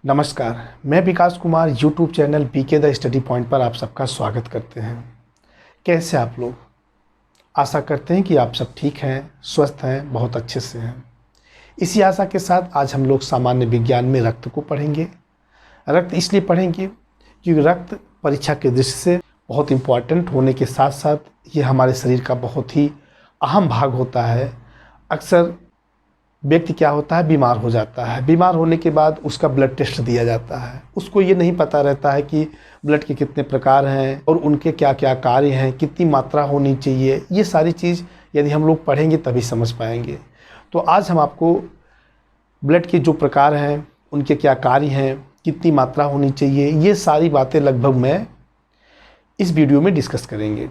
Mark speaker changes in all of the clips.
Speaker 1: नमस्कार, मैं Vikas Kumar YouTube channel PK the study point पर आप सबका स्वागत करते हैं। कैसे आप लोग? आशा करते हैं कि आप सब ठीक हैं, स्वस्थ हैं, बहुत अच्छे से हैं। इसी आशा के साथ आज हम लोग सामान्य विज्ञान में रक्त को पढ़ेंगे। रक्त इसलिए पढ़ेंगे क्योंकि रक्त परीक्षा के दृष्टि से बहुत इम्पॉर्टेंट होने के साथ साथ ये हमारे शरीर का बहुत ही अहम भाग होता है। अक्सर व्यक्ति क्या होता है, बीमार हो जाता है। बीमार होने के बाद उसका ब्लड टेस्ट दिया जाता है। उसको ये नहीं पता रहता है कि ब्लड के कितने प्रकार हैं और उनके क्या क्या कार्य हैं, कितनी मात्रा होनी चाहिए। ये सारी चीज़ यदि हम लोग पढ़ेंगे तभी समझ पाएंगे। तो आज हम आपको ब्लड के जो प्रकार हैं, उनके क्या कार्य हैं, कितनी मात्रा होनी चाहिए, ये सारी बातें लगभग मैं इस वीडियो में डिस्कस करेंगे।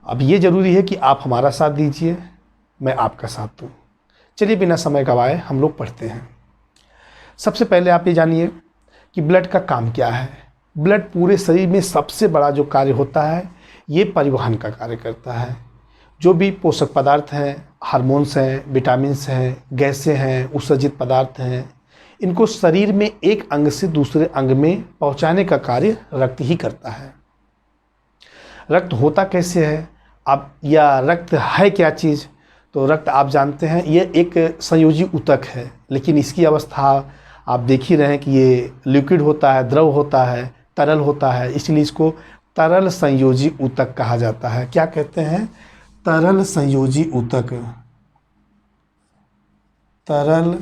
Speaker 1: अब ये ज़रूरी है कि आप हमारा साथ दीजिए, मैं आपका साथ दूँ। चलिए बिना समय गवाए हम लोग पढ़ते हैं। सबसे पहले आप ये जानिए कि ब्लड का काम क्या है। ब्लड पूरे शरीर में सबसे बड़ा जो कार्य होता है, ये परिवहन का कार्य करता है। जो भी पोषक पदार्थ हैं, हार्मोन्स हैं, विटामिन्स हैं, गैसें हैं, उत्सर्जित पदार्थ हैं, इनको शरीर में एक अंग से दूसरे अंग में पहुंचाने का कार्य रक्त ही करता है। रक्त होता कैसे है अब, या रक्त है क्या चीज़? तो रक्त आप जानते हैं ये एक संयोजी ऊतक है, लेकिन इसकी अवस्था आप देख ही रहे हैं कि ये लिक्विड होता है, द्रव होता है, तरल होता है। इसलिए इसको तरल संयोजी ऊतक कहा जाता है। क्या कहते हैं? तरल संयोजी ऊतक। तरल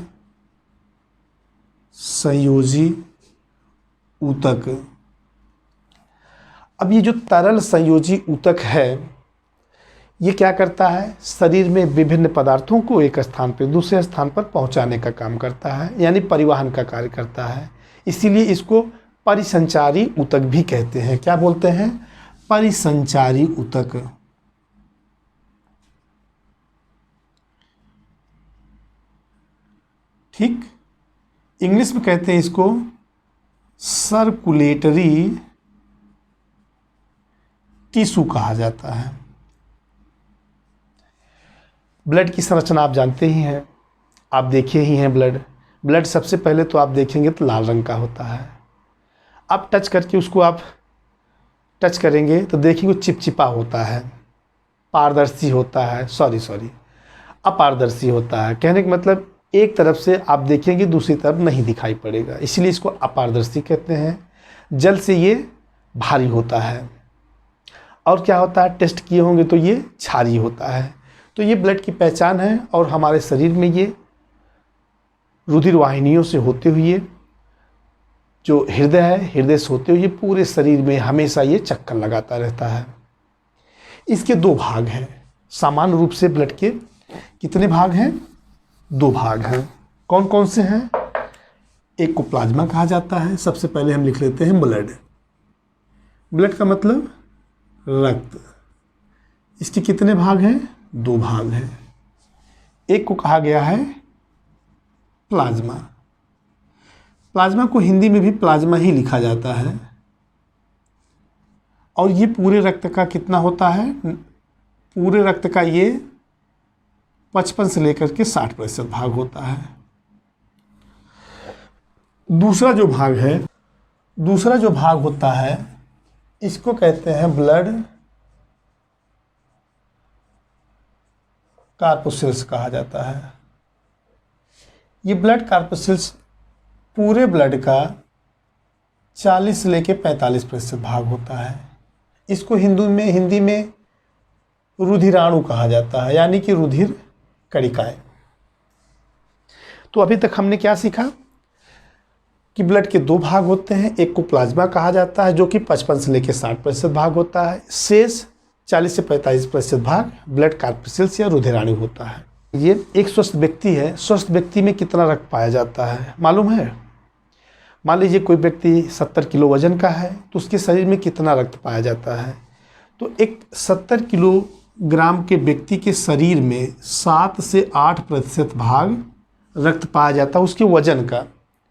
Speaker 1: संयोजी ऊतक। अब ये जो तरल संयोजी ऊतक है, ये क्या करता है? शरीर में विभिन्न पदार्थों को एक स्थान पर दूसरे स्थान पर पहुंचाने का काम करता है, यानी परिवहन का कार्य करता है। इसीलिए इसको परिसंचारी ऊतक भी कहते हैं। क्या बोलते हैं? परिसंचारी ऊतक। ठीक, इंग्लिश में कहते हैं इसको सर्कुलेटरी टिश्यू कहा जाता है। ब्लड की संरचना आप जानते ही हैं, आप देखे ही हैं। ब्लड सबसे पहले तो आप देखेंगे तो लाल रंग का होता है। आप टच करके उसको आप टच करेंगे तो देखिए वो चिपचिपा होता है, पारदर्शी होता है, अपारदर्शी होता है। कहने का मतलब एक तरफ से आप देखेंगे दूसरी तरफ नहीं दिखाई पड़ेगा, इसलिए इसको अपारदर्शी कहते हैं। जल से ये भारी होता है। और क्या होता है? टेस्ट किए होंगे तो ये क्षारीय होता है। तो ये ब्लड की पहचान है और हमारे शरीर में ये रुधिर वाहिनियों से होते हुए जो हृदय है, हृदय से होते हुए पूरे शरीर में हमेशा ये चक्कर लगाता रहता है। इसके दो भाग हैं। सामान्य रूप से ब्लड के कितने भाग हैं? दो भाग हैं। कौन कौन से हैं? एक को प्लाज्मा कहा जाता है। सबसे पहले हम लिख लेते हैं ब्लड। ब्लड का मतलब रक्त। इसके कितने भाग हैं? दो भाग हैं। एक को कहा गया है प्लाज्मा। प्लाज्मा को हिंदी में भी प्लाज्मा ही लिखा जाता है। और ये पूरे रक्त का कितना होता है? पूरे रक्त का ये 55 से लेकर के 60% भाग होता है। दूसरा जो भाग होता है, इसको कहते हैं ब्लड कार्पोसिल्स कहा जाता है। ये ब्लड कार्पोसिल्स पूरे ब्लड का 40 से लेकर 45% भाग होता है। इसको हिंदी में रुधिराणु कहा जाता है, यानी कि रुधिर कणिकाएं। तो अभी तक हमने क्या सीखा कि ब्लड के दो भाग होते हैं। एक को प्लाज्मा कहा जाता है जो कि 55 से लेकर 60% भाग होता है। शेष 40 से 45% भाग ब्लड कार्पोसिल्स या रुधिराणु होता है। ये एक स्वस्थ व्यक्ति है। स्वस्थ व्यक्ति में कितना रक्त पाया जाता है मालूम है? मान लीजिए कोई व्यक्ति 70 किलो वजन का है तो उसके शरीर में कितना रक्त पाया जाता है? तो एक 70 किलोग्राम के व्यक्ति के शरीर में 7 से 8% भाग रक्त पाया जाता है। उसके वजन का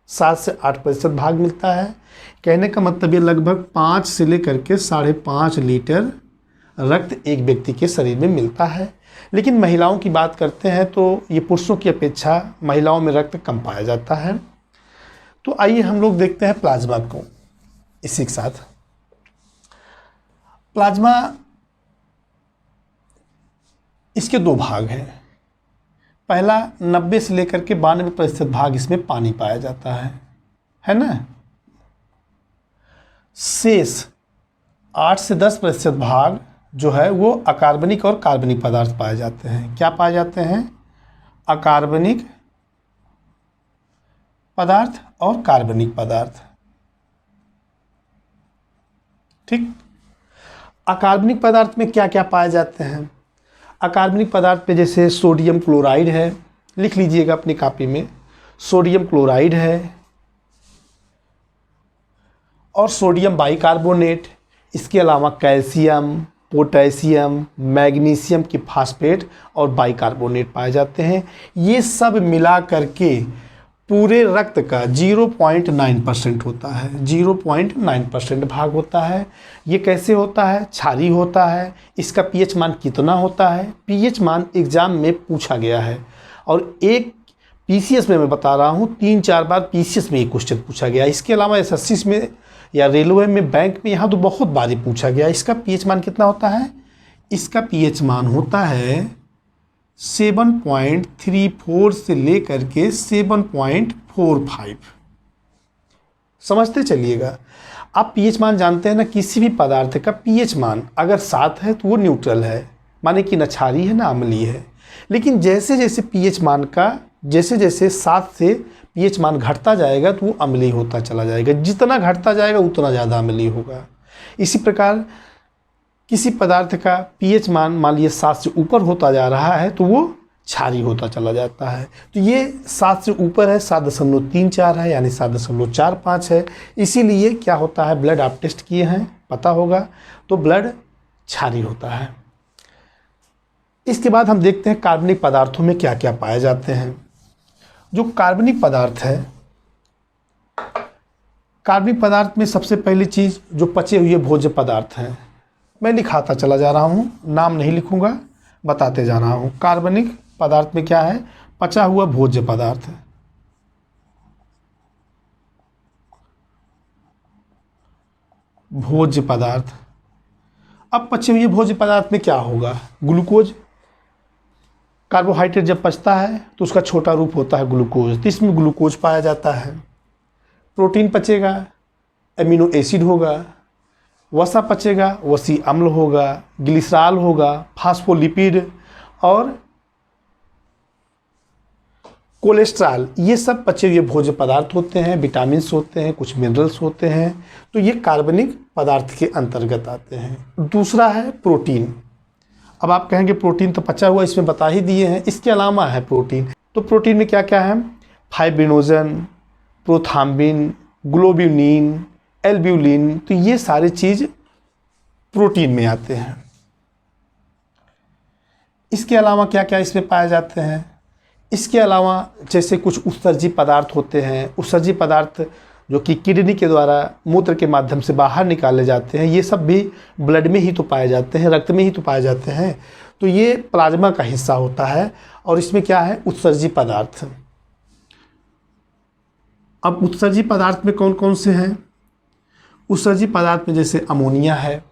Speaker 1: 7 से 8% भाग मिलता है। कहने का मतलब ये लगभग 5 से लेकर के 5.5 लीटर रक्त एक व्यक्ति के शरीर में मिलता है। लेकिन महिलाओं की बात करते हैं तो ये पुरुषों की अपेक्षा महिलाओं में रक्त कम पाया जाता है। तो आइए हम लोग देखते हैं प्लाज्मा को इसी के साथ। प्लाज्मा, इसके दो भाग हैं। पहला 90 से लेकर के 92% भाग इसमें पानी पाया जाता है ना। शेष 8 से 10% भाग जो है वो अकार्बनिक और कार्बनिक पदार्थ पाए जाते हैं। क्या पाए जाते हैं? अकार्बनिक पदार्थ और कार्बनिक पदार्थ। ठीक। अकार्बनिक पदार्थ में क्या क्या पाए जाते हैं? अकार्बनिक पदार्थ में जैसे सोडियम क्लोराइड है, लिख लीजिएगा अपनी कॉपी में, सोडियम क्लोराइड है और सोडियम बाइकार्बोनेट। इसके अलावा कैल्शियम, पोटेशियम, मैग्नीशियम की फास्फेट और बाइकार्बोनेट पाए जाते हैं। ये सब मिला करके पूरे रक्त का 0.9% होता है, 0.9% भाग होता है। ये कैसे होता है? क्षारीय होता है। इसका पीएच मान कितना होता है? पीएच मान एग्जाम में पूछा गया है और एक पीसीएस में मैं बता रहा हूँ 3-4 बार पीसीएस में ये क्वेश्चन पूछा गया। इसके अलावा एसएससी में या रेलवे में, बैंक में, यहाँ तो बहुत बारी पूछा गया। इसका पीएच मान कितना होता है? इसका पीएच मान होता है 7.34 से लेकर के 7.45। समझते चलिएगा। आप पीएच मान जानते हैं ना, किसी भी पदार्थ का पीएच मान अगर 7 है तो वो न्यूट्रल है, माने कि न क्षारीय है ना अम्लीय है। लेकिन जैसे जैसे पीएच मान का जैसे 7 से पीएच मान घटता जाएगा तो वो अम्लीय होता चला जाएगा। जितना घटता जाएगा उतना ज़्यादा अम्लीय होगा। इसी प्रकार किसी पदार्थ का पीएच मान मान लीजिए 7 से ऊपर होता जा रहा है तो वो क्षारीय होता चला जाता है। तो ये 7 से ऊपर है, 7.34 है, यानी 7.45 है। इसीलिए क्या होता है, ब्लड आप टेस्ट किए हैं, पता होगा, तो ब्लड क्षारीय होता है। इसके बाद हम देखते हैं कार्बनिक पदार्थों में क्या क्या पाए जाते हैं। जो कार्बनिक पदार्थ है, कार्बनिक पदार्थ में सबसे पहली चीज़ जो पचे हुए भोज्य पदार्थ हैं, मैं लिखाता चला जा रहा हूँ, नाम नहीं लिखूँगा, बताते जा रहा हूँ। कार्बनिक पदार्थ में क्या है? पचा हुआ भोज्य पदार्थ है। भोज्य पदार्थ। अब पचे हुए भोज्य पदार्थ में क्या होगा? ग्लूकोज। कार्बोहाइड्रेट जब पचता है तो उसका छोटा रूप होता है ग्लूकोज, तो इसमें ग्लूकोज पाया जाता है। प्रोटीन पचेगा, एमिनो एसिड होगा। वसा पचेगा, वसी अम्ल होगा, ग्लिसरॉल होगा, फास्फोलिपिड और कोलेस्ट्रॉल। ये सब पचे हुए भोज्य पदार्थ होते हैं। विटामिन्स होते हैं, कुछ मिनरल्स होते हैं। तो ये कार्बनिक पदार्थ के अंतर्गत आते हैं। दूसरा है प्रोटीन। अब आप कहेंगे प्रोटीन तो पचा हुआ, इसमें बता ही दिए हैं। इसके अलावा है प्रोटीन। तो प्रोटीन में क्या क्या है? Fibrinogen, prothrombin, globulin, albumin. तो ये सारी चीज़ प्रोटीन में आते हैं। इसके अलावा क्या क्या इसमें पाए जाते हैं? इसके अलावा जैसे कुछ उत्सर्जी पदार्थ होते हैं। उत्सर्जी पदार्थ जो कि किडनी के द्वारा मूत्र के माध्यम से बाहर निकाले जाते हैं, ये सब भी ब्लड में ही तो पाए जाते हैं, रक्त में ही तो पाए जाते हैं। तो ये प्लाज्मा का हिस्सा होता है और इसमें क्या है? उत्सर्जी पदार्थ। अब उत्सर्जी पदार्थ में कौन कौन से हैं? उत्सर्जी पदार्थ में जैसे अमोनिया है,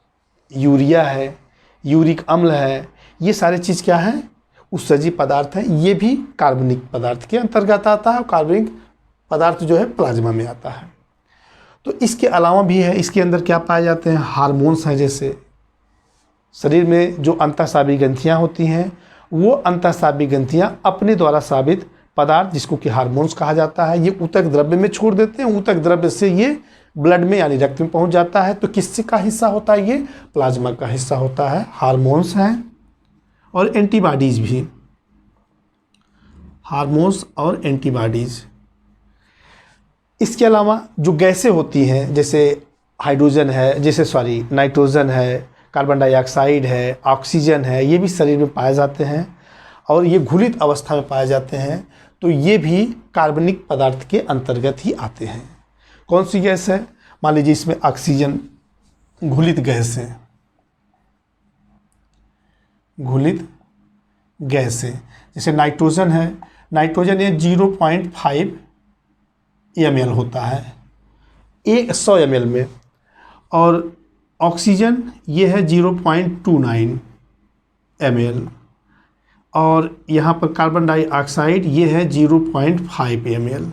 Speaker 1: यूरिया है, यूरिक अम्ल है। ये सारे चीज़ क्या है? उत्सर्जी पदार्थ है। ये भी कार्बनिक पदार्थ के अंतर्गत आता है और कार्बनिक पदार्थ जो है प्लाज्मा में आता है। तो इसके अलावा भी है, इसके अंदर क्या पाए जाते हैं? हार्मोन्स हैं। जैसे शरीर में जो अंतःस्रावी ग्रंथियाँ होती हैं, वो अंतःस्रावी ग्रंथियाँ अपने द्वारा स्रावित पदार्थ, जिसको कि हार्मोन्स कहा जाता है, ये ऊतक द्रव्य में छोड़ देते हैं। ऊतक द्रव्य से ये ब्लड में यानी रक्त में पहुंच जाता है। तो किससे का हिस्सा होता है? ये प्लाज्मा का हिस्सा होता है। हार्मोन्स हैं और एंटीबॉडीज़ भी। हार्मोन्स और एंटीबॉडीज़। इसके अलावा जो गैसें होती हैं, जैसे हाइड्रोजन है, नाइट्रोजन है, कार्बन डाइऑक्साइड है, ऑक्सीजन है, ये भी शरीर में पाए जाते हैं और ये घुलित अवस्था में पाए जाते हैं। तो ये भी कार्बनिक पदार्थ के अंतर्गत ही आते हैं। कौन सी गैस है? मान लीजिए इसमें ऑक्सीजन घुलित गैस है, घुलित गैस है। जैसे नाइट्रोजन है, नाइट्रोजन ये 0.5 ml होता है, 100 ml में। और ऑक्सीजन ये है 0.29 ml, और यहाँ पर कार्बन डाइऑक्साइड ये है 0.5 ml।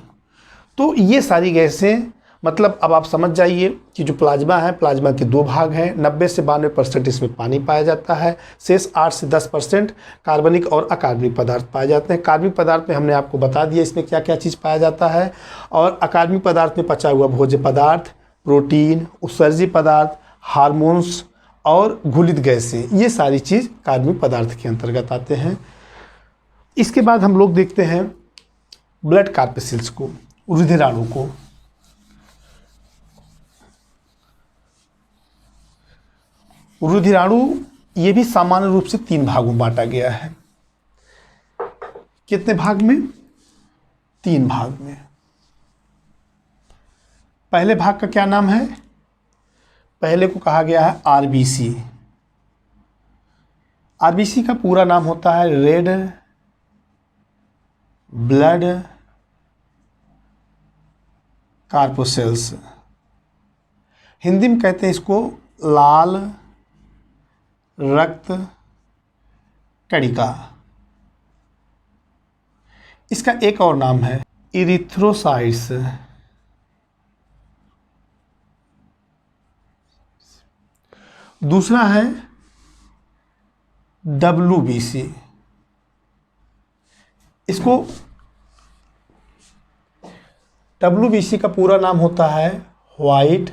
Speaker 1: तो ये सारी गैसें, मतलब अब आप समझ जाइए कि जो प्लाज्मा है, प्लाज्मा के दो भाग हैं। 90 से 92% इसमें पानी पाया जाता है, शेष 8 से 10% कार्बनिक और अकार्बनिक पदार्थ पाए जाते हैं। कार्बनिक पदार्थ में हमने आपको बता दिया इसमें क्या क्या चीज़ पाया जाता है, और अकार्बनिक पदार्थ में पचा हुआ भोज्य पदार्थ, प्रोटीन, उत्सर्जी पदार्थ, हार्मोन्स और घुलित गैसें, ये सारी चीज़ कार्बनिक पदार्थ के अंतर्गत आते हैं। इसके बाद हम लोग देखते हैं ब्लड कार्पेसिल्स को, रुधिराणु को। रुधिराणु ये भी सामान्य रूप से 3 भागों में बांटा गया है। कितने भाग में? 3 भाग में। पहले भाग का क्या नाम है? पहले को कहा गया है आरबीसी। आरबीसी का पूरा नाम होता है रेड ब्लड कार्पोसेल्स। हिंदी में कहते हैं इसको लाल रक्त कणिका। इसका एक और नाम है इरिथ्रोसाइट्स। दूसरा है WBC। इसको WBC का पूरा नाम होता है व्हाइट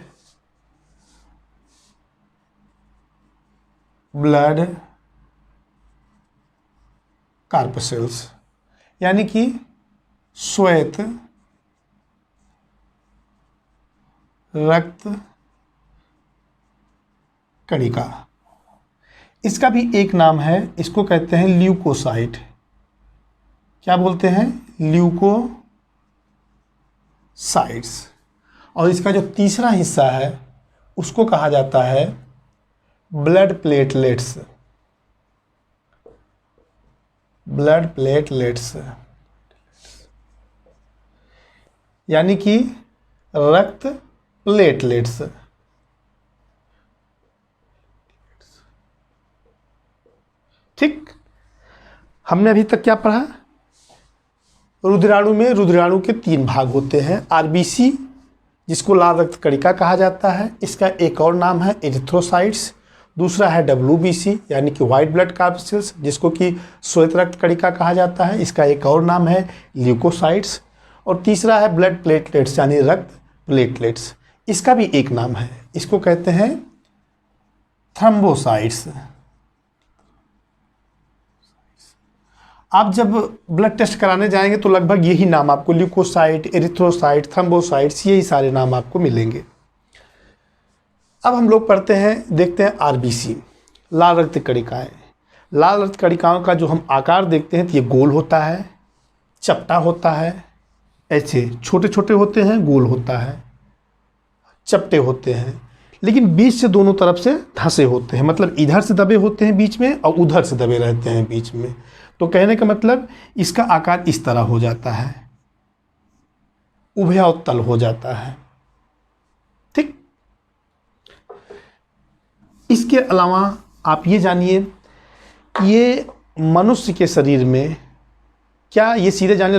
Speaker 1: ब्लड कार्पेसेल्स, यानी कि श्वेत रक्त कणिका। इसका भी एक नाम है, इसको कहते हैं ल्यूकोसाइट। क्या बोलते हैं? ल्यूकोसाइट्स। और इसका जो तीसरा हिस्सा है उसको कहा जाता है ब्लड प्लेटलेट्स। ब्लड प्लेटलेट्स यानी कि रक्त प्लेटलेट्स। ठीक, हमने अभी तक क्या पढ़ा? रुधिराणु में रुधिराणु के 3 भाग होते हैं। आरबीसी जिसको लाल रक्त कणिका कहा जाता है, इसका एक और नाम है एरिथ्रोसाइट्स। दूसरा है WBC यानी कि वाइट ब्लड कार्पेसिल्स, जिसको कि श्वेत रक्त कणिका कहा जाता है, इसका एक और नाम है ल्यूकोसाइट्स। और तीसरा है ब्लड प्लेटलेट्स यानी रक्त प्लेटलेट्स, इसका भी एक नाम है, इसको कहते हैं थ्रोम्बोसाइट्स। आप जब ब्लड टेस्ट कराने जाएंगे तो लगभग यही नाम आपको, ल्यूकोसाइट, एरिथ्रोसाइट, थ्रोम्बोसाइट्स, यही सारे नाम आपको मिलेंगे। अब हम लोग पढ़ते हैं, देखते हैं आरबीसी, लाल रक्त कणिकाएं। लाल रक्त कणिकाओं का जो हम आकार देखते हैं तो ये गोल होता है, चपटा होता है, ऐसे छोटे छोटे होते हैं, गोल होता है, चपटे होते हैं, लेकिन बीच से दोनों तरफ से धंसे होते हैं। मतलब इधर से दबे होते हैं बीच में और उधर से दबे रहते हैं बीच में। तो कहने का मतलब इसका आकार इस तरह हो जाता है, उभयोत्तल हो जाता है। ठीक, इसके अलावा आप ये जानिए कि ये मनुष्य के शरीर में क्या, ये सीधे जानिए,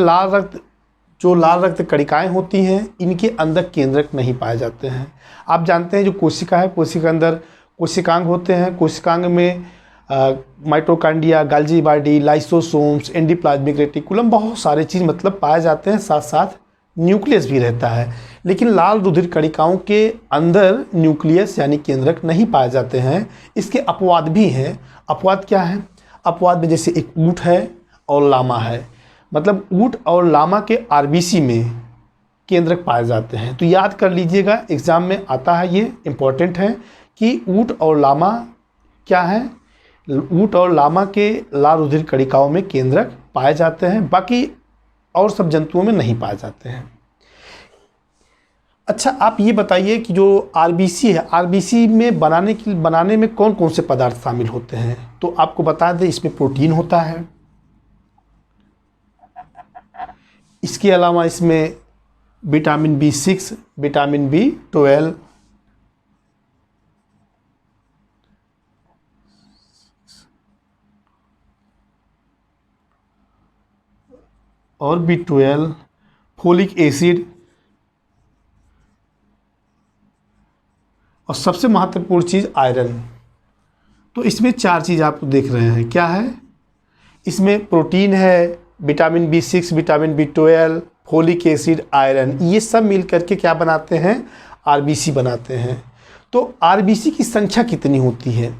Speaker 1: जो लाल रक्त कणिकाएं होती हैं इनके अंदर केंद्रक नहीं पाए जाते हैं। आप जानते हैं जो कोशिका है, कोशिका अंदर कोशिकांग होते हैं। कोशिकांग में mitochondria, Golgi body, lysosomes, endoplasmic reticulum, बहुत सारे चीज़ मतलब पाए जाते हैं। साथ साथ न्यूक्लियस भी रहता है, लेकिन लाल रुधिर कणिकाओं के अंदर न्यूक्लियस यानी केंद्रक नहीं पाए जाते हैं। इसके अपवाद भी हैं। अपवाद क्या है? अपवाद में जैसे एक ऊँट है और लामा है, मतलब ऊँट और लामा के आरबीसी में केंद्रक पाए जाते हैं। तो याद कर लीजिएगा, एग्जाम में आता है, ये इम्पोर्टेंट है कि ऊँट और लामा क्या है, ऊँट और लामा के लाल रुधिर कणिकाओं में केंद्रक पाए जाते हैं, बाकी और सब जंतुओं में नहीं पाए जाते हैं। अच्छा, आप ये बताइए कि जो आरबीसी है, आरबीसी में बनाने में कौन कौन से पदार्थ शामिल होते हैं? तो आपको बता दें, इसमें प्रोटीन होता है, इसके अलावा इसमें विटामिन B6, विटामिन B12, और B12, फोलिक एसिड, और सबसे महत्वपूर्ण चीज़ आयरन। तो इसमें 4 चीज़ आप देख रहे हैं, क्या है? इसमें प्रोटीन है, vitamin B6, vitamin B12, folic acid, iron, ये सब मिल करके क्या बनाते हैं? आरबीसी बनाते हैं। तो आरबीसी की संख्या कितनी होती है?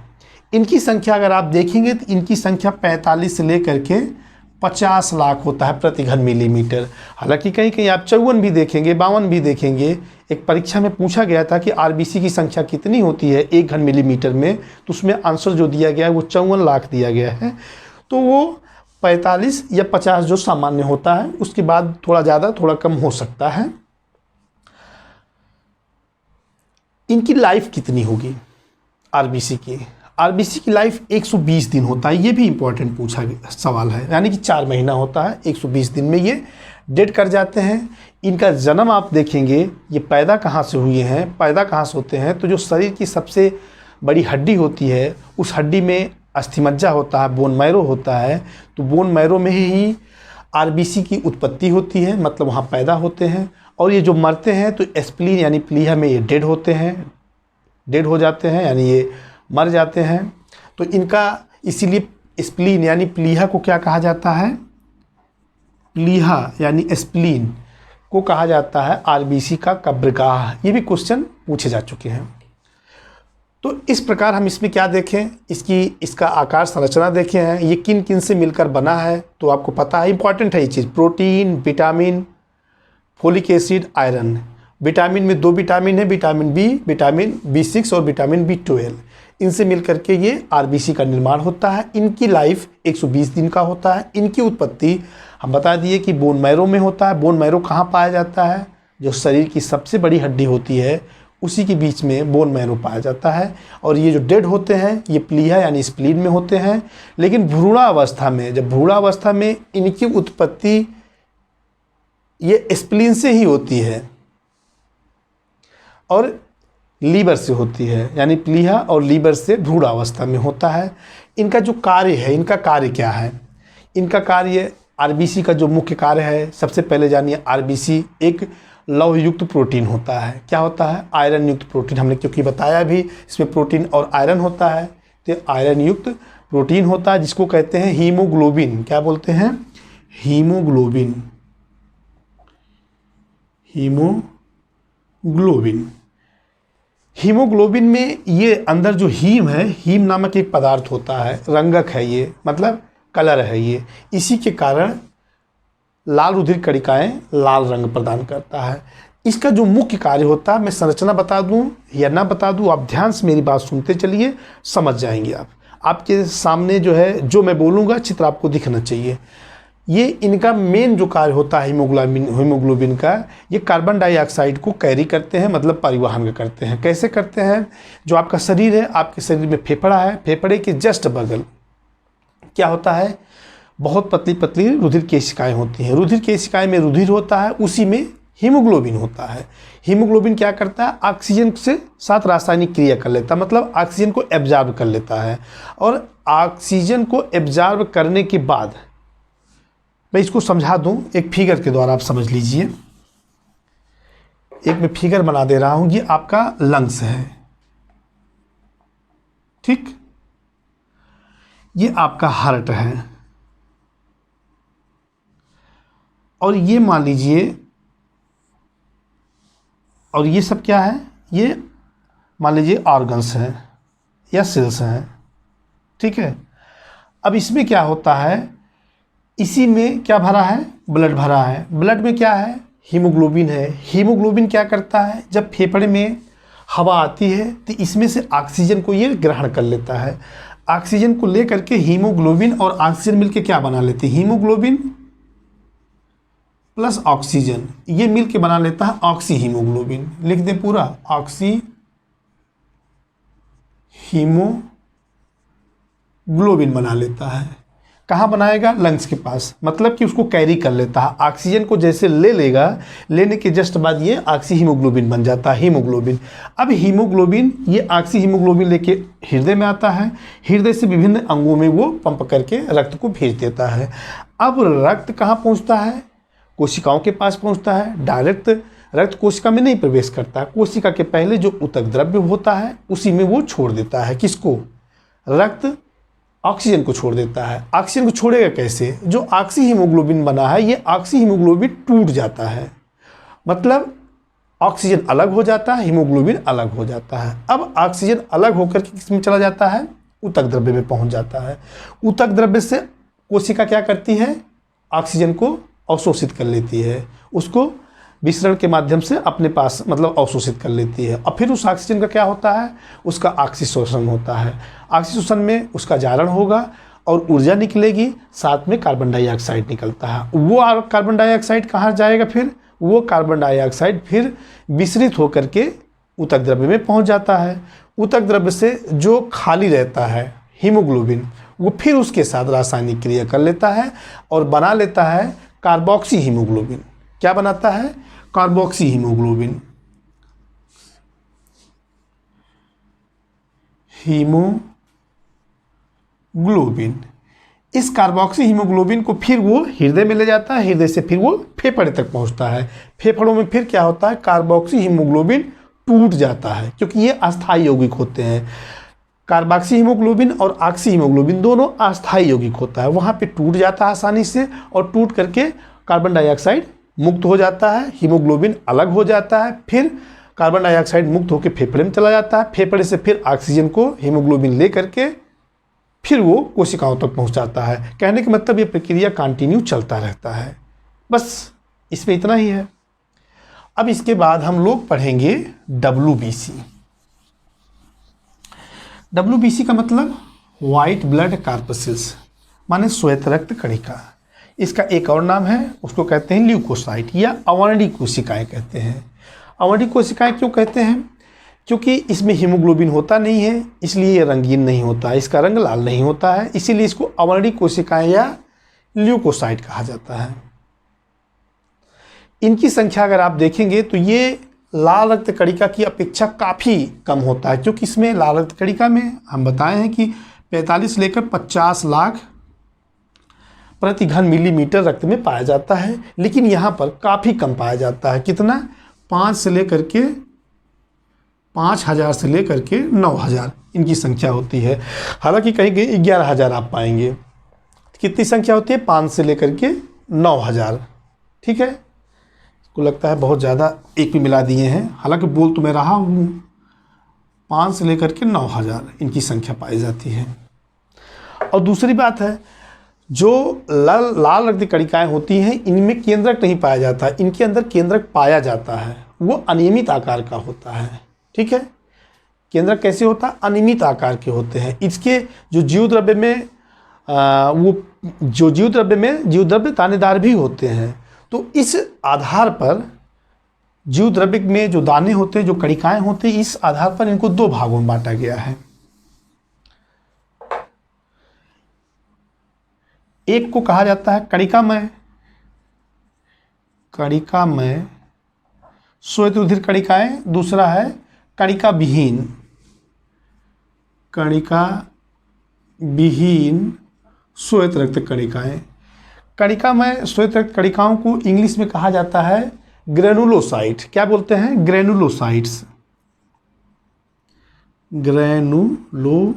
Speaker 1: इनकी संख्या अगर आप देखेंगे तो इनकी संख्या 45 से लेकर के 50 लाख होता है प्रति घन मिलीमीटर। हालांकि कहीं कहीं आप 54 भी देखेंगे, 52 भी देखेंगे। एक परीक्षा में पूछा गया था कि आरबीसी की संख्या कितनी होती है 1 घन मिलीमीटर में, तो उसमें आंसर जो दिया गया है वो 54 लाख दिया गया है। तो वो 45 या 50 जो सामान्य होता है, उसके बाद थोड़ा ज़्यादा थोड़ा कम हो सकता है। इनकी लाइफ कितनी होगी आरबीसी की? आरबीसी की लाइफ 120 दिन होता है। ये भी इंपॉर्टेंट पूछा गया सवाल है, यानी कि 4 महीना होता है, 120 दिन में ये डेड कर जाते हैं। इनका जन्म आप देखेंगे, ये पैदा कहाँ से हुए हैं, पैदा कहाँ से होते हैं? तो जो शरीर की सबसे बड़ी हड्डी होती है, उस हड्डी में अस्थिमज्जा होता है, बोन मैरो होता है। तो बोन मैरो में ही आरबीसी की उत्पत्ति होती है, मतलब वहाँ पैदा होते हैं। और ये जो मरते हैं तो स्प्लीन यानी प्लीहा में ये डेड होते हैं, डेड हो जाते हैं, यानी ये मर जाते हैं। तो इनका इसीलिए स्प्लीन यानी प्लीहा को क्या कहा जाता है? प्लीहा यानी स्प्लीन को कहा जाता है आरबीसी का कब्रगाह। ये भी क्वेश्चन पूछे जा चुके हैं। तो इस प्रकार हम इसमें क्या देखें, इसका आकार संरचना देखे हैं, ये किन किन से मिलकर बना है तो आपको पता है, इंपॉर्टेंट है ये चीज़। Protein, vitamin, folic acid, iron. Vitamin में 2 विटामिन है, विटामिन बी, विटामिन B6 और विटामिन B12। इनसे मिलकर के ये आरबीसी का निर्माण होता है। इनकी लाइफ 120 दिन का होता है। इनकी उत्पत्ति हम बता दिए कि बोन मैरो में होता है। बोन मैरो कहाँ पाया जाता है? जो शरीर की सबसे बड़ी हड्डी होती है उसी के बीच में बोन मैरो पाया जाता है। और ये जो डेड होते हैं ये प्लीहा यानी स्प्लीन में होते हैं। लेकिन भ्रूणावस्था में, जब भ्रूणावस्था में इनकी उत्पत्ति ये स्प्लीन से ही होती है और लीवर से होती है, यानी प्लीहा और लीवर से भ्रूणावस्था में होता है। इनका जो कार्य है, इनका कार्य क्या है? इनका कार्य आरबीसी का जो मुख्य कार्य है, सबसे पहले जानिए आरबीसी एक लौह युक्त प्रोटीन होता है। क्या होता है? आयरन युक्त प्रोटीन। हमने क्योंकि बताया भी इसमें प्रोटीन और आयरन होता है, तो आयरन युक्त प्रोटीन होता है जिसको कहते हैं हीमोग्लोबिन। क्या बोलते हैं? हीमोग्लोबिन। हीमोग्लोबिन। हीमोग्लोबिन में ये अंदर जो हीम है, हीम नामक एक पदार्थ होता है, रंगक है ये, मतलब कलर है ये। इसी के कारण लाल रुधिर कणिकाएं लाल रंग प्रदान करता है। इसका जो मुख्य कार्य होता है, मैं संरचना बता दूं या ना बता दूं, आप ध्यान से मेरी बात सुनते चलिए, समझ जाएंगे आप। आपके सामने जो है, जो मैं बोलूँगा चित्र आपको दिखना चाहिए। ये इनका मेन जो कार्य होता है हीमोग्लोबिन का, ये कार्बन डाइऑक्साइड को कैरी करते हैं, मतलब परिवहन करते हैं। कैसे करते हैं? जो आपका शरीर है, आपके शरीर में फेफड़ा है, फेफड़े के जस्ट बगल क्या होता है? बहुत पतली पतली रुधिर केशिकाएं होती हैं। रुधिर केशिकाएं में रुधिर होता है, उसी में हीमोग्लोबिन होता है। हीमोग्लोबिन क्या करता है? ऑक्सीजन से साथ रासायनिक क्रिया कर लेता है, मतलब ऑक्सीजन को एब्जॉर्ब कर लेता है। और ऑक्सीजन को एब्जॉर्ब करने के बाद, मैं इसको समझा दूं एक फिगर के द्वारा, आप समझ लीजिए। एक मैं फिगर बना दे रहा हूं, ये आपका लंग्स है, ठीक? ये आपका हार्ट है, और ये मान लीजिए, और ये सब क्या है? ये मान लीजिए ऑर्गन्स हैं या सेल्स हैं, ठीक है? अब इसमें क्या होता है? इसी में क्या भरा है? ब्लड भरा है। ब्लड में क्या है? हीमोग्लोबिन है। हीमोग्लोबिन क्या करता है? जब फेफड़े में हवा आती है तो इसमें से ऑक्सीजन को ये ग्रहण कर लेता है। ऑक्सीजन को लेकर के हीमोग्लोबिन और ऑक्सीजन मिलके क्या बना लेते हैं? हीमोग्लोबिन प्लस ऑक्सीजन, ये मिलके बना लेता है ऑक्सी हीमोग्लोबिन। लिख दें पूरा, ऑक्सी हीमोग्लोबिन बना लेता है। कहाँ बनाएगा? लंग्स के पास, मतलब कि उसको कैरी कर लेता है। ऑक्सीजन को जैसे ले लेगा, लेने के जस्ट बाद ये ऑक्सी हीमोग्लोबिन बन जाता है, हीमोग्लोबिन। अब हीमोग्लोबिन, ये ऑक्सी हीमोग्लोबिन लेके हृदय में आता है, हृदय से विभिन्न अंगों में वो पंप करके रक्त को भेज देता है। अब रक्त कहाँ पहुँचता है? कोशिकाओं के पास पहुँचता है। डायरेक्ट रक्त कोशिका में नहीं प्रवेश करता है, कोशिका के पहले जो ऊतक द्रव्य होता है उसी में वो छोड़ देता है। किसको? रक्त ऑक्सीजन को छोड़ देता है। ऑक्सीजन को छोड़ेगा कैसे? जो ऑक्सी हीमोग्लोबिन बना है, ये ऑक्सी हीमोग्लोबिन टूट जाता है, मतलब ऑक्सीजन अलग हो जाता है, हीमोग्लोबिन अलग हो जाता है। अब ऑक्सीजन अलग होकर के किस में चला जाता है? ऊतक द्रव्य में पहुंच जाता है। ऊतक द्रव्य से कोशिका क्या करती है? ऑक्सीजन को अवशोषित कर लेती है, उसको विसरण के माध्यम से अपने पास मतलब अवशोषित कर लेती है। और फिर उस ऑक्सीजन का क्या होता है? उसका ऑक्सीशोषण होता है। ऑक्सीशोषण में उसका जारण होगा और ऊर्जा निकलेगी, साथ में कार्बन डाइऑक्साइड निकलता है। वो कार्बन डाइऑक्साइड कहाँ जाएगा? फिर वो कार्बन डाइऑक्साइड फिर विसरित होकर के ऊतक द्रव्य में पहुँच जाता है। ऊतक द्रव्य से जो खाली रहता है हीमोग्लोबिन, वो फिर उसके साथ रासायनिक क्रिया कर लेता है और बना लेता है कार्बोक्सी हीमोग्लोबिन। क्या बनाता है? Carboxy haemoglobin. हीमोग्लोबिन, इस कार्बोक्सी हीमोग्लोबिन को फिर वो हृदय में ले जाता है, हृदय से फिर वो फेफड़े तक पहुंचता है। फेफड़ों में फिर क्या होता है? कार्बोक्सी हीमोग्लोबिन टूट जाता है, क्योंकि ये अस्थायी यौगिक होते हैं। कार्बोक्सी हीमोग्लोबिन और ऑक्सी हीमोग्लोबिन दोनों अस्थायी यौगिक होता है, वहाँ पे टूट जाता है आसानी से, और टूट करके कार्बन डाइऑक्साइड मुक्त हो जाता है, हीमोग्लोबिन अलग हो जाता है। फिर कार्बन डाइऑक्साइड मुक्त होकर फेफड़े में चला जाता है, फेफड़े से फिर ऑक्सीजन को हीमोग्लोबिन ले करके फिर वो कोशिकाओं तक पहुंचाता है। कहने का मतलब ये प्रक्रिया कंटिन्यू चलता रहता है। बस इसमें इतना ही है। अब इसके बाद हम लोग पढ़ेंगे WBC। WBC का मतलब वाइट ब्लड कार्पसेल्स, माने श्वेत रक्त कणिका। इसका एक और नाम है, उसको कहते हैं ल्यूकोसाइट या अवर्णीय कोशिकाएं कहते हैं। अवर्णीय कोशिकाएं क्यों कहते हैं? क्योंकि इसमें हीमोग्लोबिन होता नहीं है, इसलिए ये रंगीन नहीं होता है, इसका रंग लाल नहीं होता है, इसीलिए इसको अवर्णीय कोशिकाएं या ल्यूकोसाइट कहा जाता है। इनकी संख्या अगर आप देखेंगे तो ये लाल रक्त कणिका की अपेक्षा काफ़ी कम होता है, क्योंकि इसमें लाल रक्त कणिका में हम बताए हैं कि 45 लेकर 50 लाख प्रति घन मिलीमीटर रक्त में पाया जाता है, लेकिन यहाँ पर काफ़ी कम पाया जाता है। कितना? 5 से लेकर के 5000 से लेकर के 9000 इनकी संख्या होती है। हालांकि कहीं कहीं 11000 आप पाएंगे। कितनी संख्या होती है? 5 से लेकर के 9000। ठीक है, को लगता है बहुत ज़्यादा एक भी मिला दिए हैं, हालांकि बोल तो मैं रहा हूँ। 5 से लेकर के 9000 इनकी संख्या पाई जाती है। और दूसरी बात है, जो लाल रक्त कणिकाएं होती हैं इनमें केंद्रक नहीं पाया जाता, इनके अंदर केंद्रक पाया जाता है, वो अनियमित आकार का होता है। ठीक है, केंद्रक कैसे होता है? अनियमित आकार के होते हैं। इसके जो जीव द्रव्य में जीव द्रव्य दानेदार भी होते हैं। तो इस आधार पर जीव द्रव्य में जो दाने होते हैं, जो कणिकाएं होते हैं, इस आधार पर इनको 2 भागों में बांटा गया है। एक को कहा जाता है कणिकामय श्वेत रुधिर कणिकाएं, दूसरा है कणिका विहीन श्वेत रक्त कणिकाएं। कणिकामय श्वेत रक्त कणिकाओं को इंग्लिश में कहा जाता है ग्रेनुलोसाइट। क्या बोलते हैं? ग्रेनुलोसाइट्स। ग्रेनुलोसाइट्स।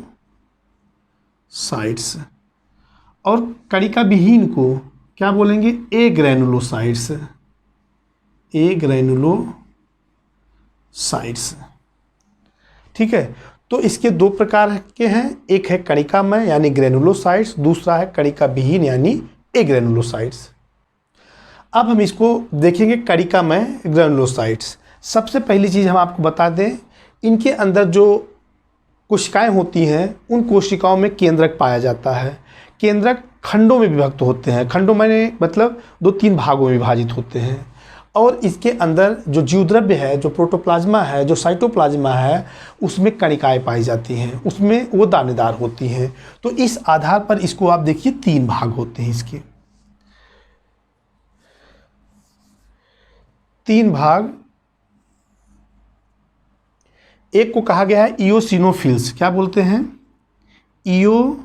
Speaker 1: और कणिका विहीन को क्या बोलेंगे? एग्रेनुलोसाइट्स। ठीक है, तो इसके 2 प्रकार के हैं, एक है कणिकामय यानी ग्रेनुलोसाइट्स, दूसरा है कणिका विहीन यानी एग्रेनुलोसाइट्स। अब हम इसको देखेंगे कणिकामय ग्रेनुलोसाइट्स। सबसे पहली चीज़ हम आपको बता दें, इनके अंदर जो कोशिकाएं होती हैं उन कोशिकाओं में केंद्रक पाया जाता है। केंद्रक खंडों में विभक्त होते हैं, खंडों में मतलब 2-3 भागों में विभाजित होते हैं। और इसके अंदर जो जीवद्रव्य है, जो प्रोटोप्लाज्मा है, जो साइटोप्लाज्मा है, उसमें कणिकाएं पाई जाती हैं, उसमें वो दानेदार होती हैं। तो इस आधार पर इसको आप देखिए 3 भाग होते हैं इसके, 3 भाग। एक को कहा गया है इओसिनोफिल्स, क्या बोलते हैं, इओसिनोफिल्स।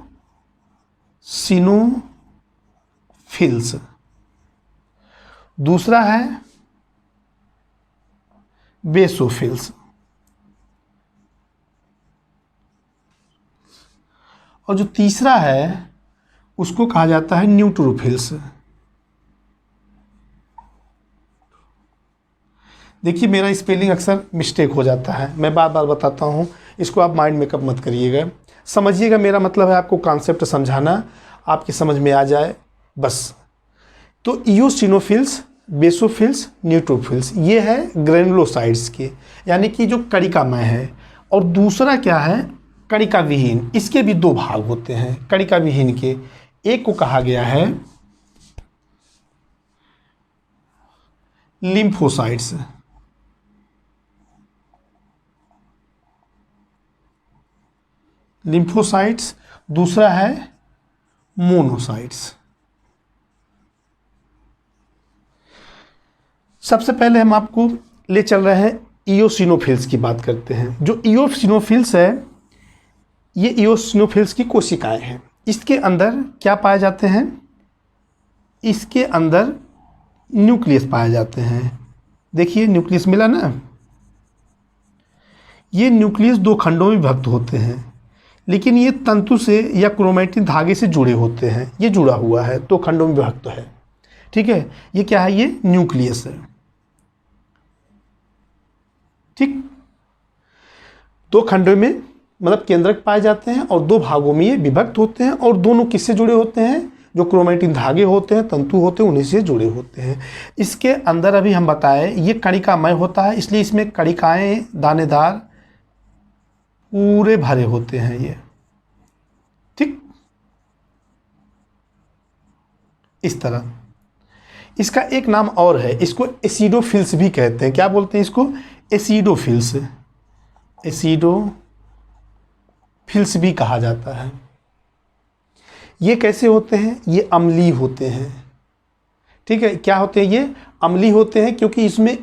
Speaker 1: दूसरा है बेसोफिल्स, और जो तीसरा है उसको कहा जाता है न्यूट्रोफिल्स। देखिए मेरा स्पेलिंग अक्सर मिस्टेक हो जाता है, मैं बार बार बताता हूँ, इसको आप माइंड मेकअप मत करिएगा, समझिएगा। मेरा मतलब है आपको कॉन्सेप्ट समझाना, आपकी समझ में आ जाए बस। तो इओसिनोफिल्स, बेसोफिल्स, न्यूट्रोफिल्स, ये है ग्रेनुलोसाइट्स के, यानी कि जो कणिकामय है। और दूसरा क्या है, कणिका विहीन। इसके भी 2 भाग होते हैं कणिका विहीन के। एक को कहा गया है लिम्फोसाइट्स, लिम्फोसाइट्स। दूसरा है मोनोसाइट्स। सबसे पहले हम आपको ले चल रहे हैं इओसिनोफिल्स की बात करते हैं। जो इओसिनोफिल्स है, ये इओसिनोफिल्स की कोशिकाएं हैं। इसके अंदर क्या पाए जाते हैं, इसके अंदर न्यूक्लियस पाए जाते हैं। देखिए न्यूक्लियस मिला ना, ये न्यूक्लियस 2 खंडों में विभक्त होते हैं, लेकिन ये तंतु से या क्रोमैटिन धागे से जुड़े होते हैं। ये जुड़ा हुआ है, 2 खंडों में विभक्त है, ठीक है। ये क्या है, ये न्यूक्लियस है, ठीक। 2 खंडों में मतलब केंद्रक पाए जाते हैं और 2 भागों में ये विभक्त होते हैं। और दोनों किससे जुड़े होते हैं, जो क्रोमैटिन धागे होते हैं, तंतु होते हैं, उन्हीं से जुड़े होते हैं। इसके अंदर अभी हम बताए ये कणिकामय होता है, इसलिए इसमें कणिकाएं दानेदार पूरे भरे होते हैं ये, ठीक। इस तरह इसका एक नाम और है, इसको एसिडोफिल्स भी कहते हैं। क्या बोलते हैं इसको, एसिडोफिल्स, एसिडोफिल्स भी कहा जाता है। ये कैसे होते हैं, ये अम्लीय होते हैं, ठीक है। क्या होते हैं, ये अम्लीय होते हैं क्योंकि इसमें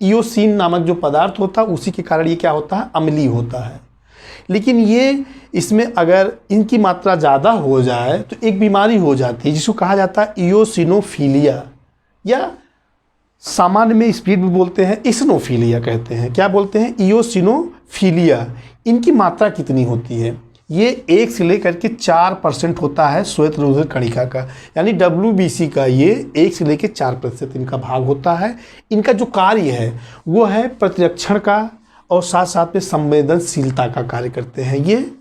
Speaker 1: इओसिन नामक जो पदार्थ होता है उसी के कारण ये क्या होता है, अम्लीय होता है। लेकिन ये इसमें अगर इनकी मात्रा ज़्यादा हो जाए तो एक बीमारी हो जाती है जिसको कहा जाता है इओसिनोफीलिया, या सामान्य में स्पीड में बोलते हैं इसनोफीलिया कहते हैं। क्या बोलते हैं, इओसिनोफीलिया। इनकी मात्रा कितनी होती है, ये 1 से लेकर के 4% होता है श्वेत रोधक कणिका का, यानी WBC का ये 1 से लेकर 4% इनका भाग होता है। इनका जो कार्य है वो है प्रतिरक्षण का और साथ साथ में संवेदनशीलता का कार्य करते हैं ये।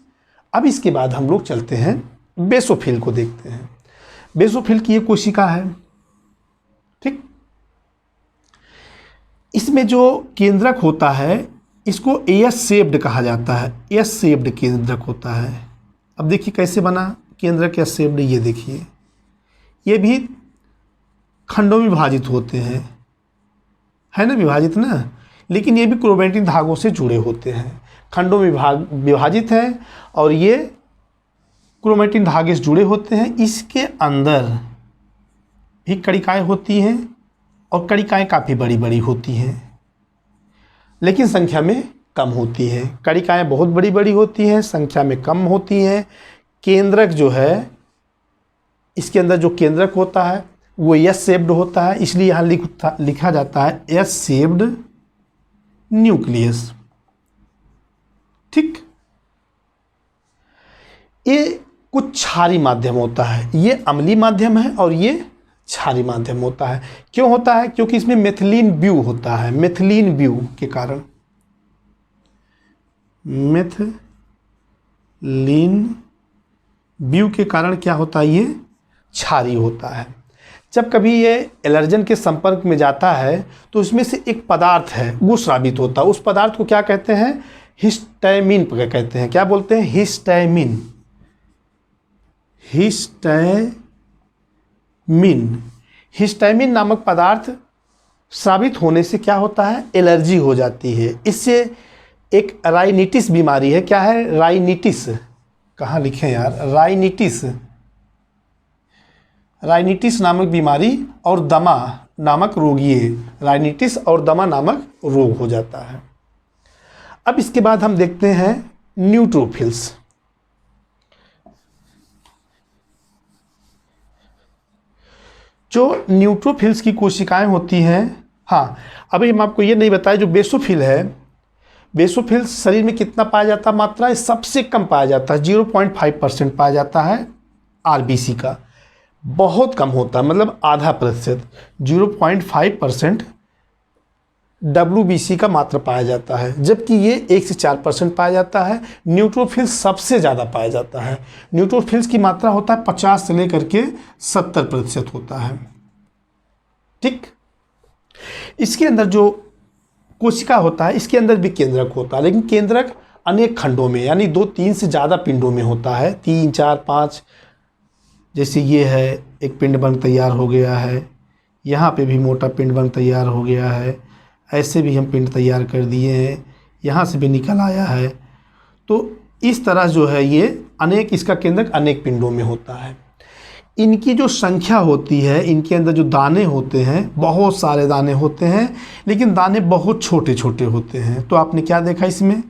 Speaker 1: अब इसके बाद हम लोग चलते हैं बेसोफिल को देखते हैं। बेसोफिल की ये कोशिका है, ठीक। इसमें जो केंद्रक होता है इसको एस शेप्ड कहा जाता है, एस शेप्ड केंद्रक होता है। अब देखिए कैसे बना केंद्रक एस शेप्ड, ये देखिए ये भी खंडों में विभाजित होते हैं, है ना, विभाजित ना, लेकिन ये भी क्रोमैटिन धागों से जुड़े होते हैं, खंडों में विभाजित हैं और ये क्रोमैटिन धागे से जुड़े होते हैं। इसके अंदर भी कणिकाएं होती हैं और कणिकाएं काफ़ी बड़ी बड़ी होती हैं, लेकिन संख्या में कम होती हैं। कणिकाएं बहुत बड़ी बड़ी होती हैं, संख्या में कम होती हैं। केंद्रक जो है, इसके अंदर जो केंद्रक होता है वो एस शेप्ड होता है, इसलिए यहाँ लिखा जाता है एस शेप्ड न्यूक्लियस, ठीक। ये कुछ क्षारी माध्यम होता है, ये अम्लीय माध्यम है और ये क्षारी माध्यम होता है। क्यों होता है, क्योंकि इसमें मेथिलीन ब्यू होता है, मेथिलीन ब्यू के कारण, मेथिलीन ब्यू के कारण क्या होता है, ये क्षारी होता है। जब कभी ये एलर्जन के संपर्क में जाता है तो इसमें से एक पदार्थ है वो स्रावित होता है। उस पदार्थ को क्या कहते हैं, हिस्टैमिन कहते हैं। क्या बोलते हैं, हिस्टैमिन, हिस्टैमिन। हिस्टैमिन नामक पदार्थ स्रावित होने से क्या होता है, एलर्जी हो जाती है। इससे एक राइनिटिस बीमारी है। क्या है राइनिटिस, कहाँ लिखें यार, राइनिटिस नामक बीमारी और दमा नामक रोग, ये राइनिटिस और दमा नामक रोग हो जाता है। अब इसके बाद हम देखते हैं न्यूट्रोफिल्स। जो न्यूट्रोफिल्स की कोशिकाएं होती हैं, हाँ अभी हम आपको ये नहीं बताया, जो बेसोफिल है, बेसोफिल्स शरीर में कितना पाया जाता है, मात्रा है सबसे कम पाया जाता है, 0.5% पाया जाता है आरबीसी का, बहुत कम होता है, मतलब आधा प्रतिशत, 0.5% डब्ल्यूबीसी का मात्रा पाया जाता है, जबकि ये 1 से 4% पाया जाता है। न्यूट्रोफिल्स सबसे ज़्यादा पाया जाता है। न्यूट्रोफिल्स की मात्रा होता है 50 से लेकर के 70% होता है। ठीक, इसके अंदर जो कोशिका होता है, इसके अंदर भी केंद्रक होता है, लेकिन केंद्रक अनेक खंडों में, यानी 2-3 से ज़्यादा पिंडों में होता है, 3, 4, 5। जैसे ये है, एक पिंड बन तैयार हो गया है, यहाँ पे भी मोटा पिंड बन तैयार हो गया है, ऐसे भी हम पिंड तैयार कर दिए हैं, यहाँ से भी निकल आया है। तो इस तरह जो है ये अनेक, इसका केंद्रक अनेक पिंडों में होता है। इनकी जो संख्या होती है, इनके अंदर जो दाने होते हैं, बहुत सारे दाने होते हैं, लेकिन दाने बहुत छोटे छोटे होते हैं। तो आपने क्या देखा इसमें,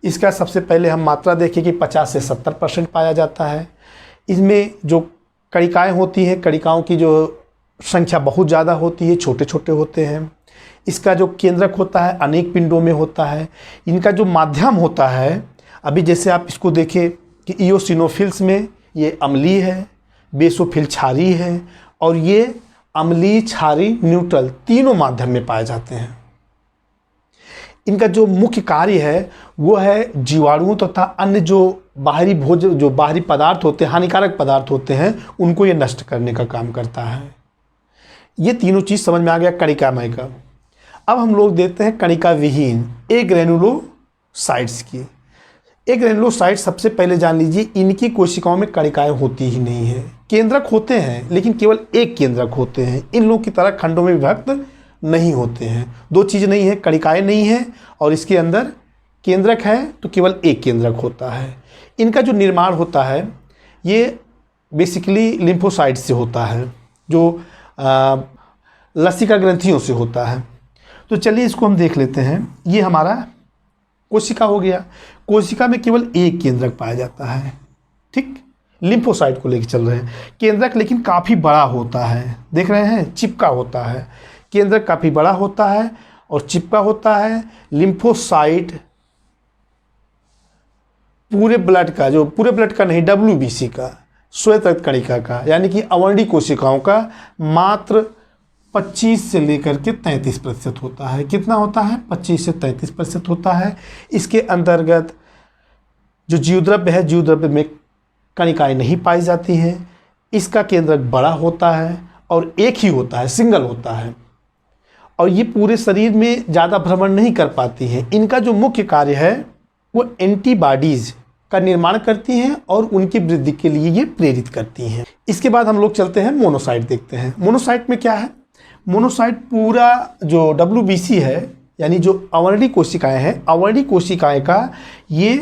Speaker 1: इसका सबसे पहले हम मात्रा देखें कि 50 से 70% पाया जाता है। इसमें जो कणिकाएँ होती हैं, कणिकाओं की जो संख्या बहुत ज़्यादा होती है, छोटे छोटे होते हैं। इसका जो केंद्रक होता है अनेक पिंडों में होता है। इनका जो माध्यम होता है, अभी जैसे आप इसको देखें कि इओसिनोफिल्स में ये अम्लीय है, बेसोफिल क्षारीय है, और ये अम्लीय, क्षारीय, न्यूट्रल तीनों माध्यम में पाए जाते हैं। इनका जो मुख्य कार्य है वो है जीवाणुओं तथा अन्य जो बाहरी भोजन, जो बाहरी पदार्थ होते हैं, हानिकारक पदार्थ होते हैं, उनको ये नष्ट करने का काम करता है। ये तीनों चीज़ समझ में आ गया कणिकामय का। अब हम लोग देखते हैं कणिका विहीन एग्रेनुलोसाइट्स की। एग्रेनुलोसाइट सबसे पहले जान लीजिए, इनकी कोशिकाओं में कणिकाएं होती ही नहीं है। केंद्रक होते हैं, लेकिन केवल एक केंद्रक होते हैं। इन लोगों की तरह खंडों में विभक्त नहीं होते हैं। दो चीज़ नहीं है, कणिकाएं नहीं है और इसके अंदर केंद्रक है, तो केवल एक केंद्रक होता है। इनका जो निर्माण होता है ये बेसिकली लिम्फोसाइट से होता है, जो लसिका ग्रंथियों से होता है। तो चलिए इसको हम देख लेते हैं। ये हमारा कोशिका हो गया। कोशिका में केवल एक केंद्रक पाया जाता है। ठीक, लिम्फोसाइट को लेकर चल रहे हैं। केंद्रक लेकिन काफ़ी बड़ा होता है, देख रहे हैं, चिपका होता है। केंद्रक काफ़ी बड़ा होता है और चिपका होता है। लिम्फोसाइट पूरे ब्लड का, जो पूरे ब्लड का नहीं, डब्ल्यूबीसी का, श्वेत रक्त कणिका का, यानी कि अवर्णीय कोशिकाओं का मात्र 25 से लेकर के 33% होता है। कितना होता है? 25 से 33% होता है। इसके अंतर्गत जो जीवद्रव्य है, जीवद्रव्य में कणिकाएं नहीं पाई जाती हैं। इसका केंद्रक बड़ा होता है और एक ही होता है, सिंगल होता है, और ये पूरे शरीर में ज़्यादा भ्रमण नहीं कर पाती हैं। इनका जो मुख्य कार्य है वो एंटीबॉडीज़ का निर्माण करती हैं और उनकी वृद्धि के लिए ये प्रेरित करती हैं। इसके बाद हम लोग चलते हैं मोनोसाइट देखते हैं। मोनोसाइट में क्या है? मोनोसाइट पूरा जो डब्ल्यूबीसी है, यानी जो अवर्णीय कोशिकाएं हैं, अवर्णीय कोशिकाएं का ये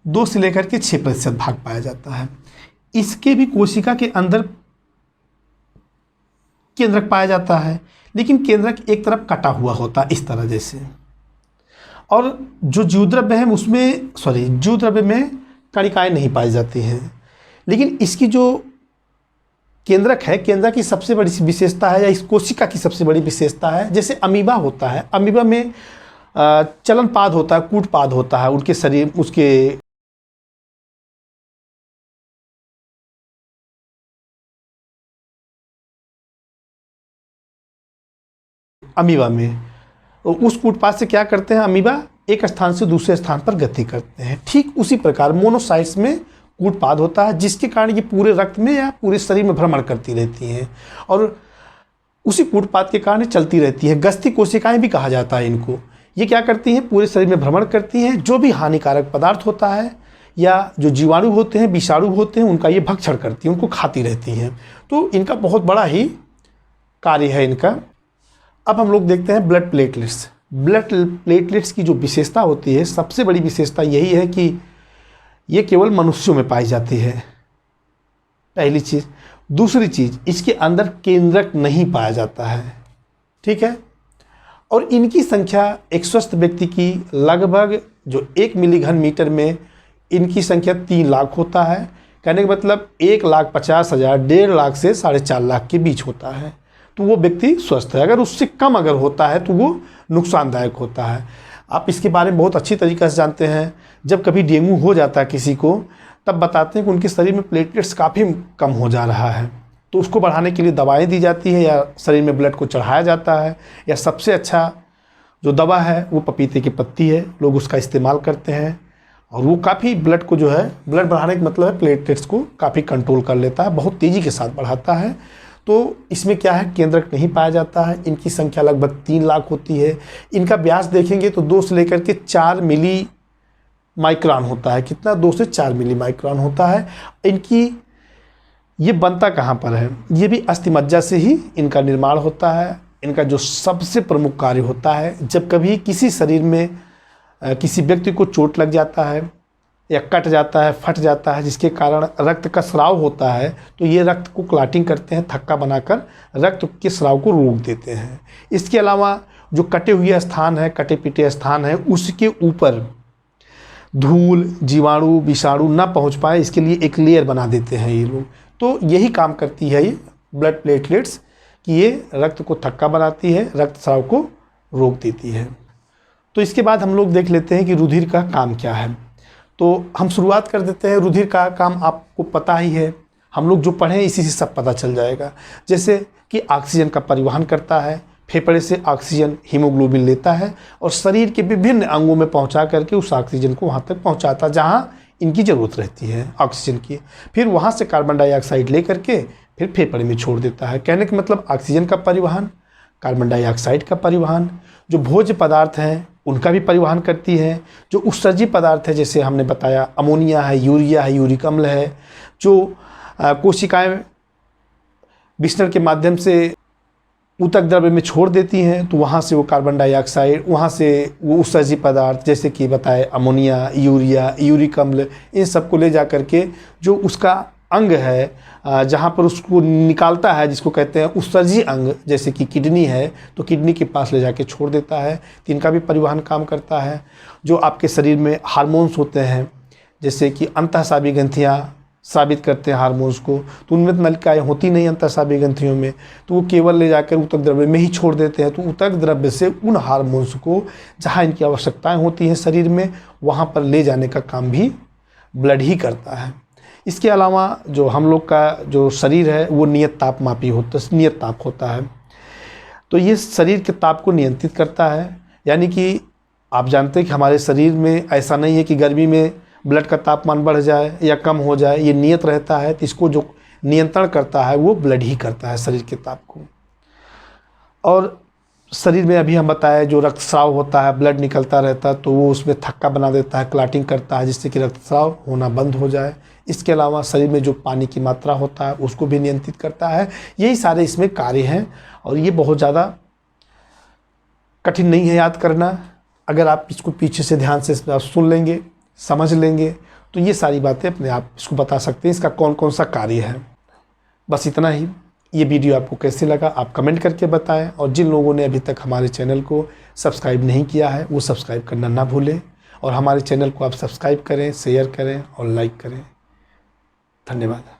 Speaker 1: 2 से लेकर के 6% भाग पाया जाता है। इसके भी कोशिका के अंदर केंद्रक पाया जाता है, लेकिन केंद्रक एक तरफ कटा हुआ होता है इस तरह जैसे। और जो जीवद्रव्य है उसमें, जीवद्रव्य में कणिकाएं नहीं पाई जाती हैं। लेकिन इसकी जो केंद्रक है, केंद्रक की सबसे बड़ी विशेषता है, या इस कोशिका की सबसे बड़ी विशेषता है, जैसे अमीबा होता है, अमीबा में चलनपाद होता है, कूटपाद होता है, उनके शरीर, उसके अमीबा में उस कूटपाद से क्या करते हैं, अमीबा एक स्थान से दूसरे स्थान पर गति करते हैं। ठीक उसी प्रकार मोनोसाइट्स में कूटपाद होता है, जिसके कारण ये पूरे रक्त में या पूरे शरीर में भ्रमण करती रहती हैं और उसी कूटपाद के कारण चलती रहती है। गस्ती कोशिकाएं भी कहा जाता है इनको। ये क्या करती हैं? पूरे शरीर में भ्रमण करती हैं। जो भी हानिकारक पदार्थ होता है या जो जीवाणु होते हैं, विषाणु होते हैं, उनका ये भक्षण करती हैं, उनको खाती रहती हैं। तो इनका बहुत बड़ा ही कार्य है इनका। अब हम लोग देखते हैं ब्लड प्लेटलेट्स। ब्लड प्लेटलेट्स की जो विशेषता होती है, सबसे बड़ी विशेषता यही है कि ये केवल मनुष्यों में पाई जाती है, पहली चीज़। दूसरी चीज़, इसके अंदर केंद्रक नहीं पाया जाता है, ठीक है। और इनकी संख्या एक स्वस्थ व्यक्ति की लगभग जो 1 मिलीघन मीटर में इनकी संख्या 3 लाख होता है। कहने का मतलब 1,50,000, 1.5 लाख से 4.5 लाख के बीच होता है, तो वो व्यक्ति स्वस्थ है। अगर उससे कम अगर होता है तो वो नुकसानदायक होता है। आप इसके बारे में बहुत अच्छी तरीक़े से जानते हैं। जब कभी डेंगू हो जाता है किसी को, तब बताते हैं कि उनके शरीर में प्लेटलेट्स काफ़ी कम हो जा रहा है, तो उसको बढ़ाने के लिए दवाएं दी जाती है या शरीर में ब्लड को चढ़ाया जाता है। या सबसे अच्छा जो दवा है वो पपीते की पत्ती है, लोग उसका इस्तेमाल करते हैं और वो काफ़ी ब्लड को जो है, ब्लड बढ़ाने का मतलब है प्लेटलेट्स को काफ़ी कंट्रोल कर लेता है, बहुत तेज़ी के साथ बढ़ाता है। तो इसमें क्या है, केंद्रक नहीं पाया जाता है। इनकी संख्या लगभग 3 लाख होती है। इनका व्यास देखेंगे तो 2 से लेकर के 4 मिली माइक्रोन होता है। कितना? 2 से 4 मिली माइक्रोन होता है। इनकी ये बनता कहाँ पर है? ये भी अस्थिमज्जा से ही इनका निर्माण होता है। इनका जो सबसे प्रमुख कार्य होता है, जब कभी किसी शरीर में किसी व्यक्ति को चोट लग जाता है या कट जाता है, फट जाता है, जिसके कारण रक्त का स्राव होता है, तो ये रक्त को क्लॉटिंग करते हैं, थक्का बनाकर रक्त के स्राव को रोक देते हैं। इसके अलावा जो कटे हुए स्थान है, कटे पिटे स्थान है, उसके ऊपर धूल, जीवाणु, विषाणु ना पहुंच पाए, इसके लिए एक लेयर बना देते हैं ये लोग। तो यही काम करती है ये ब्लड प्लेटलेट्स कि ये रक्त को थक्का बनाती है, रक्तस्राव को रोक देती है। तो इसके बाद हम लोग देख लेते हैं कि रुधिर का काम क्या है। तो हम शुरुआत कर देते हैं। रुधिर का काम आपको पता ही है, हम लोग जो पढ़े इसी से सब पता चल जाएगा। जैसे कि ऑक्सीजन का परिवहन करता है, फेफड़े से ऑक्सीजन हीमोग्लोबिन लेता है और शरीर के विभिन्न अंगों में पहुंचा करके उस ऑक्सीजन को वहां तक पहुंचाता है जहां इनकी ज़रूरत रहती है ऑक्सीजन की। फिर वहां से कार्बन डाइऑक्साइड ले करके फिर फेफड़े में छोड़ देता है। कहने का मतलब ऑक्सीजन का परिवहन, कार्बन डाइऑक्साइड का परिवहन, जो भोज्य पदार्थ हैं उनका भी परिवहन करती है। जो उत्सर्जी पदार्थ है, जैसे हमने बताया अमोनिया है, यूरिया है, यूरिक अम्ल है, जो कोशिकाएं बिस्तर के माध्यम से ऊतक द्रव्य में छोड़ देती हैं, तो वहाँ से वो कार्बन डाइऑक्साइड, वहाँ से वो उत्सर्जी पदार्थ जैसे कि बताए अमोनिया, यूरिया, यूरिक अम्ल, इन सब को ले जा करके जो उसका अंग है जहाँ पर उसको निकालता है, जिसको कहते हैं उत्सर्जी अंग, जैसे कि किडनी है, तो किडनी के पास ले जाके छोड़ देता है। तो इनका भी परिवहन काम करता है। जो आपके शरीर में हार्मोन्स होते हैं, जैसे कि अंतःस्रावी ग्रंथियाँ साबित करते हैं हार्मोन्स को, तो उनमें नलिकाएँ होती नहीं अंतःस्रावी ग्रंथियों में, तो वो केवल ले जाकर ऊतक द्रव्य में ही छोड़ देते हैं। तो ऊतक द्रव्य से उन हार्मोन्स को जहाँ इनकी आवश्यकताएँ होती हैं शरीर में, वहाँ पर ले जाने का काम भी ब्लड ही करता है। इसके अलावा जो हम लोग का जो शरीर है वो नियत तापमापी होता है, नियत ताप होता है, तो ये शरीर के ताप को नियंत्रित करता है। यानी कि आप जानते हैं कि हमारे शरीर में ऐसा नहीं है कि गर्मी में ब्लड का तापमान बढ़ जाए या कम हो जाए, ये नियत रहता है। तो इसको जो नियंत्रण करता है वो ब्लड ही करता है शरीर के ताप को। और शरीर में अभी हम बताया जो रक्तस्राव होता है, ब्लड निकलता रहता है, तो वो उसमें थक्का बना देता है, क्लॉटिंग करता है, जिससे कि रक्तस्राव होना बंद हो जाए। इसके अलावा शरीर में जो पानी की मात्रा होता है उसको भी नियंत्रित करता है। यही सारे इसमें कार्य हैं और ये बहुत ज़्यादा कठिन नहीं है याद करना। अगर आप इसको पीछे से ध्यान से सुन लेंगे, समझ लेंगे, तो ये सारी बातें अपने आप इसको बता सकते हैं इसका कौन कौन सा कार्य है। बस इतना ही। ये वीडियो आपको कैसे लगा आप कमेंट करके बताएं, और जिन लोगों ने अभी तक हमारे चैनल को सब्सक्राइब नहीं किया है वो सब्सक्राइब करना ना भूलें, और हमारे चैनल को आप सब्सक्राइब करें, शेयर करें और लाइक करें। धन्यवाद।